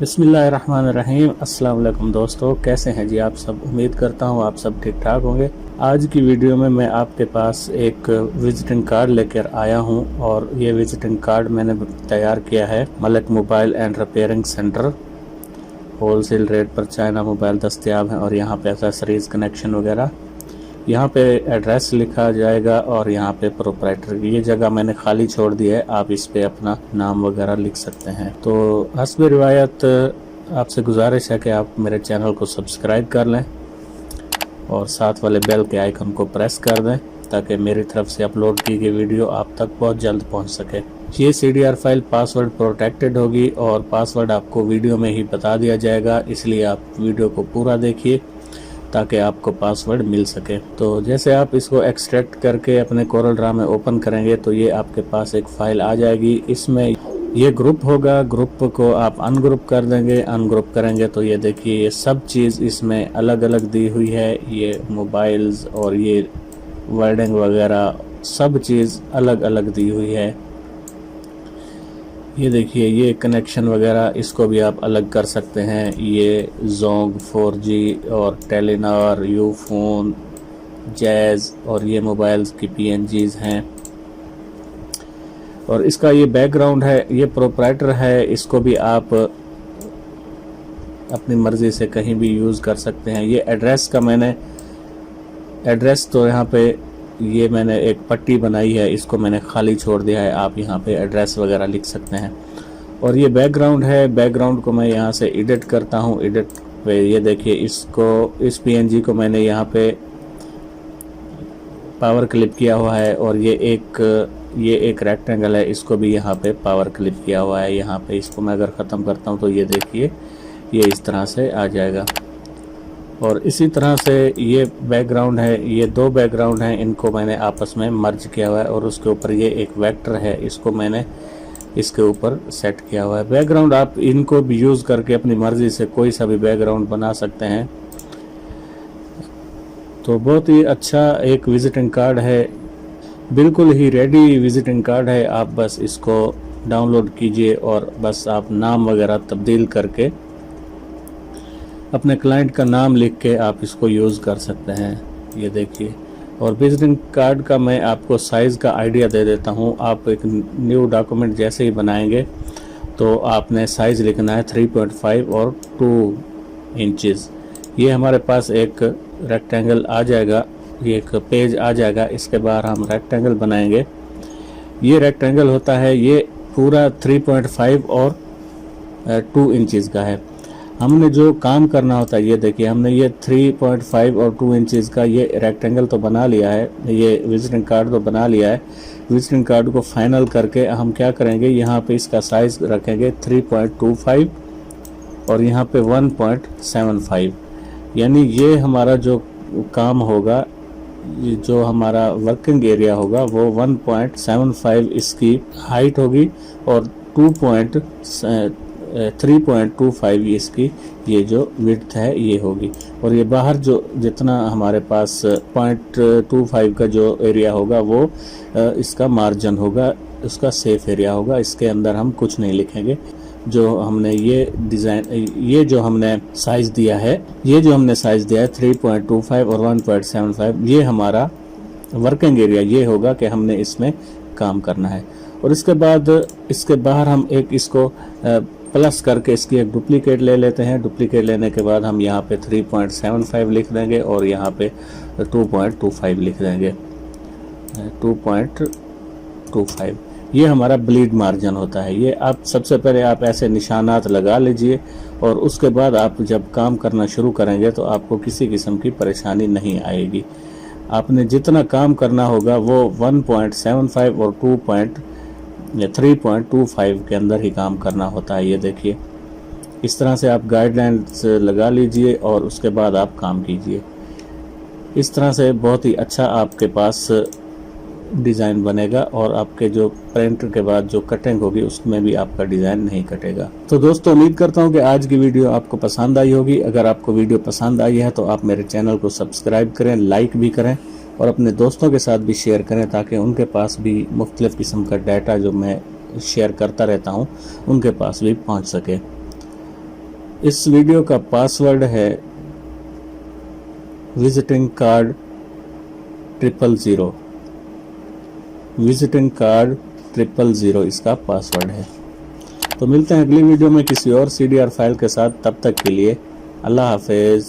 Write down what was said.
बिस्मिल्लाहिर्रहमानिर्रहीम। अस्सलाम वालेकुम दोस्तों, कैसे हैं जी आप सब। उम्मीद करता हूँ आप सब ठीक ठाक होंगे। आज की वीडियो में मैं आपके पास एक विजिटिंग कार्ड लेकर आया हूँ और ये विजिटिंग कार्ड मैंने तैयार किया है Malik mobile and repairing centre. Wholesale rate पर चाइना मोबाइल दस्तयाब हैं और यहाँ पे एक्सेसरीज कनेक्शन वगैरह, यहाँ पे एड्रेस लिखा जाएगा और यहाँ पे प्रोप्राइटर की ये जगह मैंने खाली छोड़ दी है, आप इस पे अपना नाम वगैरह लिख सकते हैं। तो हस्ब रिवायत आपसे गुजारिश है कि आप मेरे चैनल को सब्सक्राइब कर लें और साथ वाले बेल के आइकन को प्रेस कर दें ताकि मेरी तरफ से अपलोड की गई वीडियो आप तक बहुत जल्द पहुँच सके। ये CDR फाइल पासवर्ड प्रोटेक्टेड होगी और पासवर्ड आपको वीडियो में ही बता दिया जाएगा, इसलिए आप वीडियो को पूरा देखिए ताकि आपको पासवर्ड मिल सके। तो जैसे आप इसको एक्सट्रैक्ट करके अपने कोरल ड्रा में ओपन करेंगे तो ये आपके पास एक फ़ाइल आ जाएगी। इसमें ये ग्रुप होगा, ग्रुप को आप अनग्रुप कर देंगे। अनग्रुप करेंगे तो ये देखिए ये सब चीज़ इसमें अलग अलग दी हुई है। ये मोबाइल्स और ये वर्डिंग वगैरह सब चीज़ अलग अलग दी हुई है। ये देखिए ये कनेक्शन वगैरह इसको भी आप अलग कर सकते हैं। ये जोंग 4G और टेलीनॉर, यूफोन, जैज़ और ये मोबाइल्स की PNGs हैं। और इसका ये बैकग्राउंड है, ये प्रोप्राइटर है, इसको भी आप अपनी मर्ज़ी से कहीं भी यूज़ कर सकते हैं। ये एड्रेस का मैंने एड्रेस तो यहाँ पे ये मैंने एक पट्टी बनाई है, इसको मैंने खाली छोड़ दिया है, आप यहाँ पे एड्रेस वगैरह लिख सकते हैं। और ये बैकग्राउंड है, बैकग्राउंड को मैं यहाँ से एडिट करता हूँ। एडिट पे ये देखिए इस PNG को मैंने यहाँ पे पावर क्लिप किया हुआ है और ये एक रेक्टेंगल है, इसको भी यहाँ पे पावर क्लिप किया हुआ है। यहाँ पे इसको मैं अगर ख़त्म करता हूँ तो ये देखिए ये इस तरह से आ जाएगा। और इसी तरह से ये बैकग्राउंड है, ये दो बैकग्राउंड हैं, इनको मैंने आपस में मर्ज किया हुआ है और उसके ऊपर ये एक वेक्टर है, इसको मैंने इसके ऊपर सेट किया हुआ है। बैकग्राउंड आप इनको भी यूज़ करके अपनी मर्ज़ी से कोई सा भी बैकग्राउंड बना सकते हैं। तो बहुत ही अच्छा एक विजिटिंग कार्ड है, बिल्कुल ही रेडी विजिटिंग कार्ड है। आप बस इसको डाउनलोड कीजिए और बस आप नाम वगैरह तब्दील करके अपने क्लाइंट का नाम लिख के आप इसको यूज़ कर सकते हैं। ये देखिए। और विजिटिंग कार्ड का मैं आपको साइज़ का आइडिया दे देता हूँ। आप एक न्यू डॉक्यूमेंट जैसे ही बनाएंगे तो आपने साइज़ लिखना है 3.5 और 2 इंचेस। ये हमारे पास एक रेक्टेंगल आ जाएगा, ये एक पेज आ जाएगा, इसके बाद हम रेक्टेंगल बनाएंगे। ये रेक्टेंगल होता है, ये पूरा 3.5 और 2 इंचेस का है। हमने जो काम करना होता है, ये देखिए हमने ये 3.5 और 2 इंचेस का ये रेक्टेंगल तो बना लिया है, ये विजिटिंग कार्ड तो बना लिया है। विजिटिंग कार्ड को फाइनल करके हम क्या करेंगे, यहाँ पे इसका साइज रखेंगे 3.25 और यहाँ पे 1.75, यानी ये हमारा जो काम होगा, जो हमारा वर्किंग एरिया होगा वो 1.75 इसकी हाइट होगी और 3.25 इसकी ये जो विड्थ है ये होगी। और ये बाहर जो जितना हमारे पास 0.25 का जो एरिया होगा वो इसका मार्जिन होगा, उसका सेफ एरिया होगा। इसके अंदर हम कुछ नहीं लिखेंगे। जो हमने ये डिज़ाइन, ये जो हमने साइज़ दिया है, 3.25 और 1.75, ये हमारा वर्किंग एरिया ये होगा कि हमने इसमें काम करना है। और इसके बाद इसके बाहर हम एक इसको प्लस करके इसकी एक डुप्लीकेट ले लेते हैं। डुप्लीकेट लेने के बाद हम यहाँ पे 3.75 लिख देंगे और यहाँ पे 2.25 लिख देंगे। 2.25 ये हमारा ब्लीड मार्जिन होता है। ये आप सबसे पहले आप ऐसे निशानात लगा लीजिए और उसके बाद आप जब काम करना शुरू करेंगे तो आपको किसी किस्म की परेशानी नहीं आएगी। आपने जितना काम करना होगा वो 1.75 और 3.25 के अंदर ही काम करना होता है। ये देखिए इस तरह से आप गाइडलाइंस लगा लीजिए और उसके बाद आप काम कीजिए। इस तरह से बहुत ही अच्छा आपके पास डिज़ाइन बनेगा और आपके जो प्रिंटर के बाद जो कटिंग होगी उसमें भी आपका डिज़ाइन नहीं कटेगा। तो दोस्तों उम्मीद करता हूँ कि आज की वीडियो आपको पसंद आई होगी। अगर आपको वीडियो पसंद आई है तो आप मेरे चैनल को सब्सक्राइब करें, लाइक भी करें और अपने दोस्तों के साथ भी शेयर करें ताकि उनके पास भी मुख्तलिफ़ किस्म का डाटा जो मैं शेयर करता रहता हूँ उनके पास भी पहुँच सके। इस वीडियो का पासवर्ड है विजिटिंग कार्ड 000, विजिटिंग कार्ड 000 इसका पासवर्ड है। तो मिलते हैं अगली वीडियो में किसी और CDR फाइल के साथ। तब तक के लिए अल्लाह हाफिज।